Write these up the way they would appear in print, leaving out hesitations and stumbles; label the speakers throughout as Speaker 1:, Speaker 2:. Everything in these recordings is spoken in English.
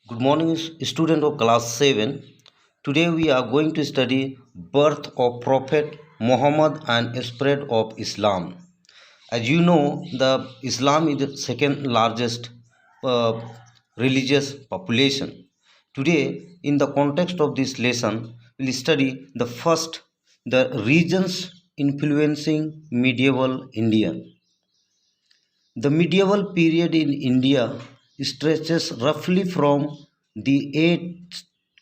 Speaker 1: Good morning, student of class 7. Today we are going to study birth of Prophet Muhammad and spread of Islam. As you know, the Islam is the second largest uh, religious population. Today, in the context of this lesson, we'll study the regions influencing medieval India. The medieval period in India stretches roughly from the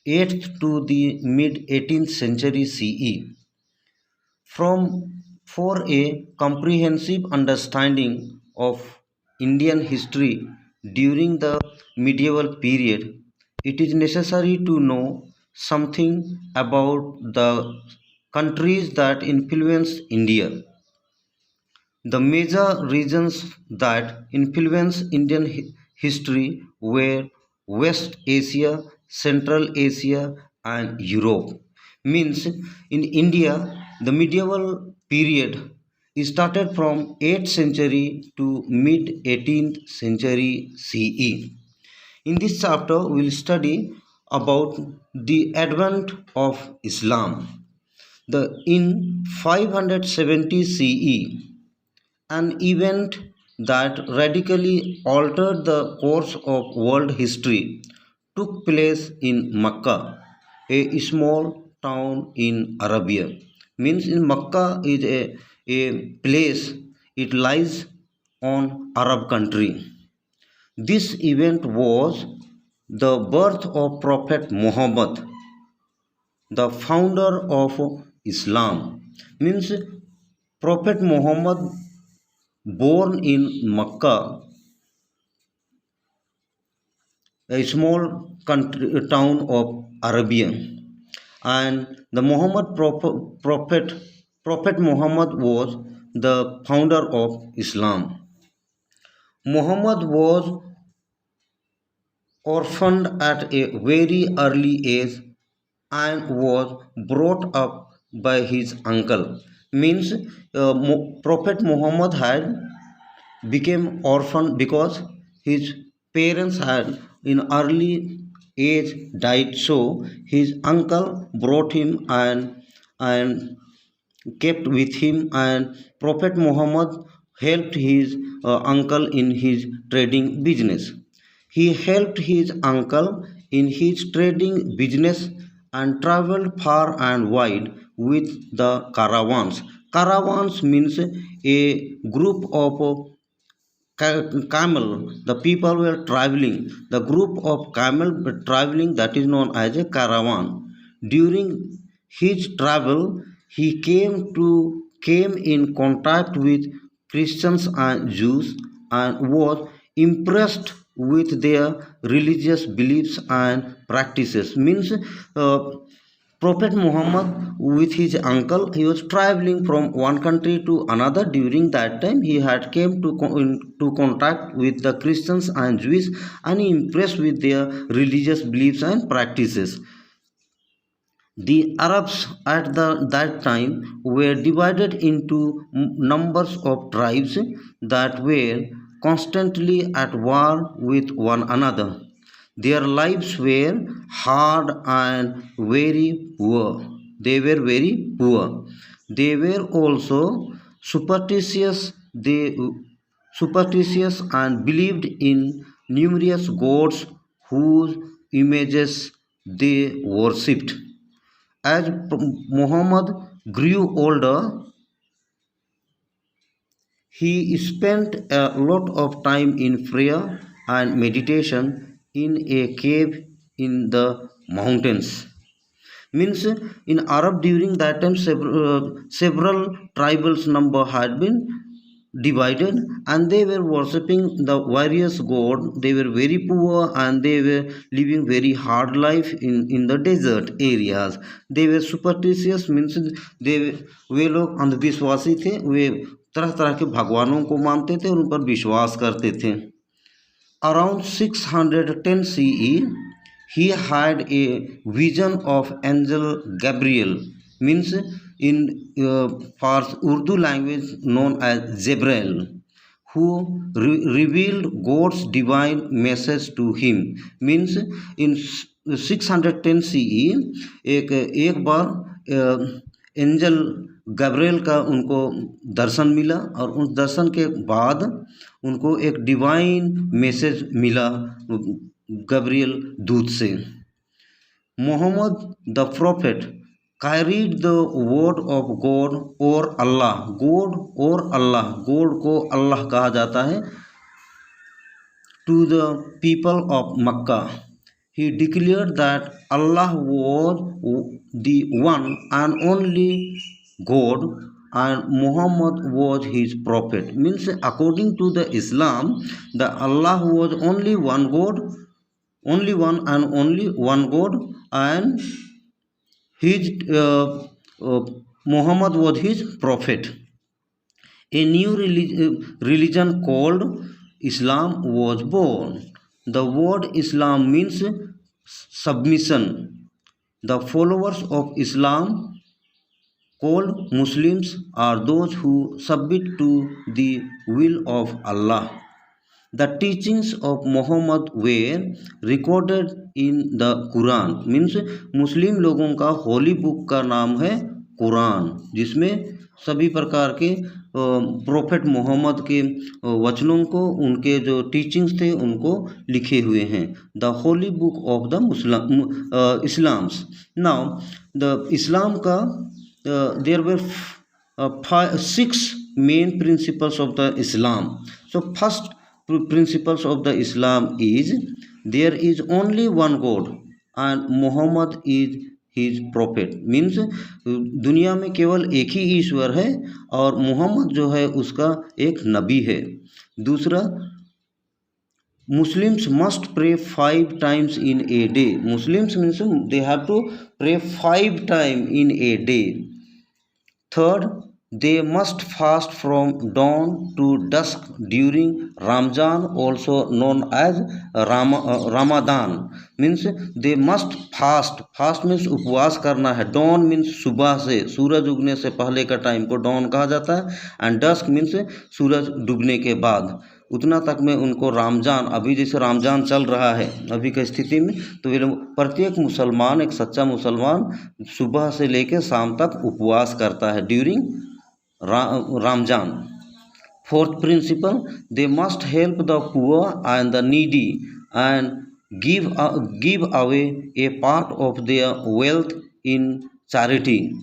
Speaker 1: 8th to the mid 18th century CE. For a comprehensive understanding of Indian history during the medieval period, it is necessary to know something about the countries that influenced India. The major regions that influenced Indian history were West Asia, Central Asia, and Europe. Means in India, the medieval period started from 8th century to mid 18th century CE. In this chapter, we will study about the advent of Islam. In 570 CE, an event that radically altered the course of world history took place in Mecca, a small town in Arabia. Means in Mecca is a place, it lies on Arab country. This event was the birth of Prophet Muhammad, the founder of Islam. Means Prophet Muhammad born in Makkah, a small town of Arabia, and the Prophet Muhammad was the founder of Islam. Muhammad was orphaned at a very early age and was brought up by his uncle. Means Prophet Muhammad had became orphan because his parents had in early age died, so his uncle brought him and kept with him, and Prophet Muhammad helped his uncle in his trading business. He helped his uncle in his trading business and traveled far and wide with the caravans. Caravans means a group of camel. The people were traveling, the group of camel were traveling, that is known as a caravan. During his travel he came in contact with Christians and Jews and was impressed with their religious beliefs and practices. Means Prophet Muhammad with his uncle, he was traveling from one country to another. During that time, he had came to contact with the Christians and Jews, and he impressed with their religious beliefs and practices. The Arabs at that time were divided into numbers of tribes that were constantly at war with one another. Their lives were hard and very poor. They were very poor. They were also superstitious. They superstitious and believed in numerous gods whose images they worshipped. As Muhammad grew older, he spent a lot of time in prayer and meditation in a cave in the mountains. Means in Arab during that time several tribals number had been divided, and they were worshipping the various god. They were very poor and they were living very hard life in the desert areas. They were superstitious, means they वे लोग अंधविश्वासी थे. वे तरह तरह के भगवानों को मानते थे और उन पर विश्वास करते थे. Around 610 CE, he had a vision of angel Gabriel, means in Urdu language known as Zebrail, who revealed God's divine message to him. Means in 610 CE एक बार एंजल गब्रिएल का उनको दर्शन मिला और उस दर्शन के बाद उनको एक डिवाइन मैसेज मिला गब्रिएल दूत से. Mohammed the prophet carried the word of God और अल्लाह. गॉड और अल्लाह, गॉड को अल्लाह कहा जाता है, to the people of Makkah. He declared that Allah was the one and only God and Muhammad was his prophet. Means according to the Islam, the Allah was only one God, only one and only one God, and his Muhammad was his prophet. A new religion called Islam was born. The word Islam means submission. The followers of Islam, called Muslims, are those who submit to the will of Allah. The teachings of Muhammad were recorded in the Quran. Means मुस्लिम लोगों का Holi book का नाम है कुरान, जिसमें सभी प्रकार के prophet Mohammad के वचनों को, उनके जो टीचिंग्स थे उनको लिखे हुए हैं. The holy book of the Islams. Now the Islam का there were 6 main principles of the Islam. So first principles of the Islam is there is only one God and Muhammad is his prophet. Means दुनिया में केवल एक ही ईश्वर है और मोहम्मद जो है उसका एक नबी है. दूसरा, Muslims must pray 5 times in a day. Muslims means they have to pray 5 times in a day. Third, they must fast from dawn to dusk during Ramzan, also known as Ramadan. Means they must fast. Fast means उपवास करना है. Dawn means सुबह से, सूरज उगने से पहले का time को dawn कहा जाता है. And dusk means सूरज डूबने के बाद, उतना तक में उनको रमज़ान, अभी जैसे रमज़ान चल रहा है अभी की स्थिति में, तो वे प्रत्येक मुसलमान, एक सच्चा मुसलमान सुबह से लेकर शाम तक उपवास करता है during Ramzan. Fourth principle, they must help the poor and the needy and give away a part of their wealth in charity.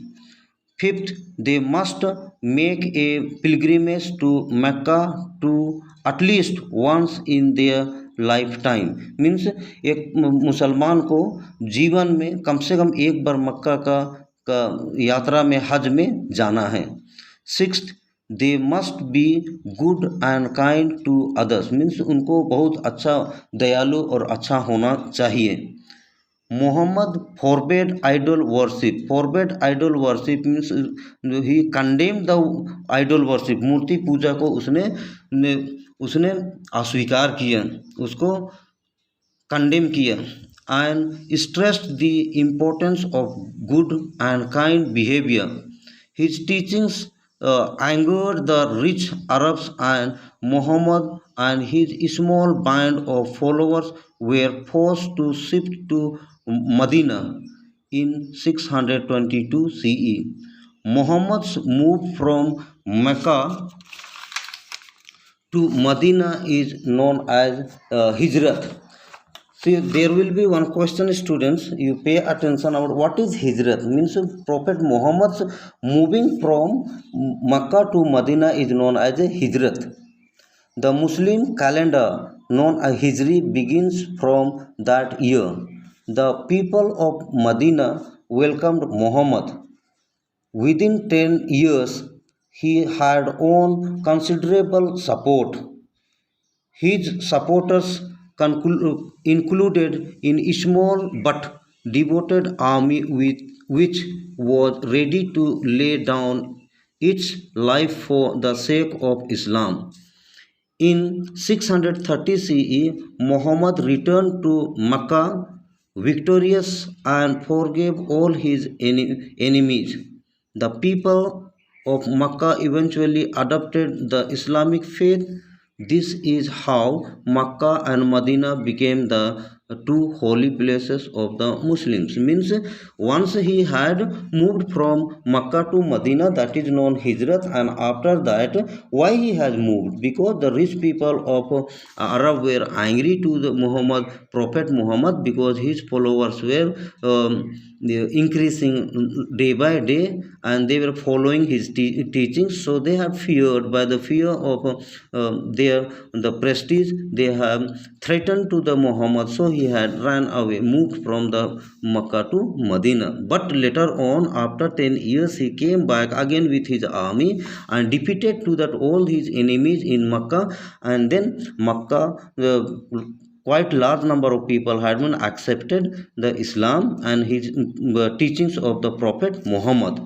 Speaker 1: Fifth, they must make a pilgrimage to Mecca to at least once in their lifetime. Means एक मुसलमान को जीवन में कम से कम एक बार मक्का का यात्रा में, हज में जाना है. Sixth, they must be good and kind to others. Means उनको बहुत अच्छा, दयालु और अच्छा होना चाहिए. Mohammad forbade idol worship. Forbade idol worship means he condemned the idol worship. मूर्ति पूजा को उसने अस्वीकार किया, उसको कंडेम किया. And stressed the importance of good and kind behavior. His teachings angered the rich Arabs, and Muhammad and his small band of followers were forced to shift to Medina in 622 CE. Muhammad's move from Mecca to Medina is known as Hijrat. See, there will be one question, students. You pay attention about what is Hijrat. Means Prophet Muhammad's moving from Makkah to Medina is known as a Hijrat. The Muslim calendar known as Hijri begins from that year. The people of Medina welcomed Muhammad. Within 10 years, he had won considerable support. His supporters included in a small but devoted army which was ready to lay down its life for the sake of Islam. In 630 CE, Muhammad returned to Mecca victorious and forgave all his enemies. The people of Mecca eventually adopted the Islamic faith This is how Makkah and Medina became the two holy places of the Muslims. Means once he had moved from Makkah to Medina, that is known Hijrat, and after that, why he has moved? Because the rich people of Arab were angry to the Prophet Muhammad, because his followers were increasing day by day, and they were following his teachings. So they have feared, by the fear of their the prestige, they have threatened to the Muhammad. So he had ran away, moved from the Makkah to Medina. But later on, after 10 years, he came back again with his army and defeated to that all his enemies in Makkah. And then Makkah, quite large number of people had been accepted the Islam and his teachings of the Prophet Muhammad.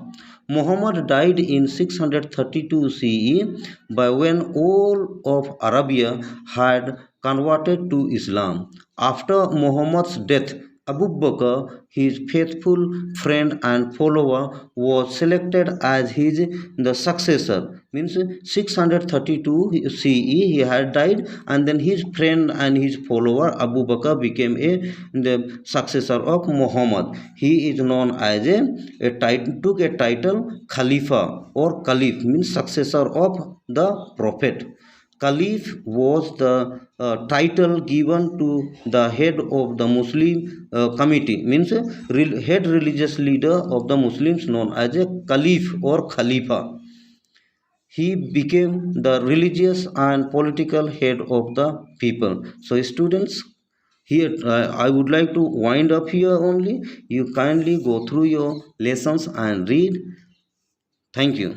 Speaker 1: Muhammad died in 632 CE, by when all of Arabia had converted to Islam. After Muhammad's death, Abu Bakr, his faithful friend and follower, was selected as his the successor. Means 632 CE he had died, and then his friend and his follower Abu Bakr became the successor of Muhammad. He is known as took a title Khalifa or Caliph, means successor of the Prophet. Caliph was the title given to the head of the Muslim committee, means head religious leader of the Muslims, known as a Caliph or Khalifa. He became the religious and political head of the people. So students, here I would like to wind up here only. You kindly go through your lessons and read. Thank you.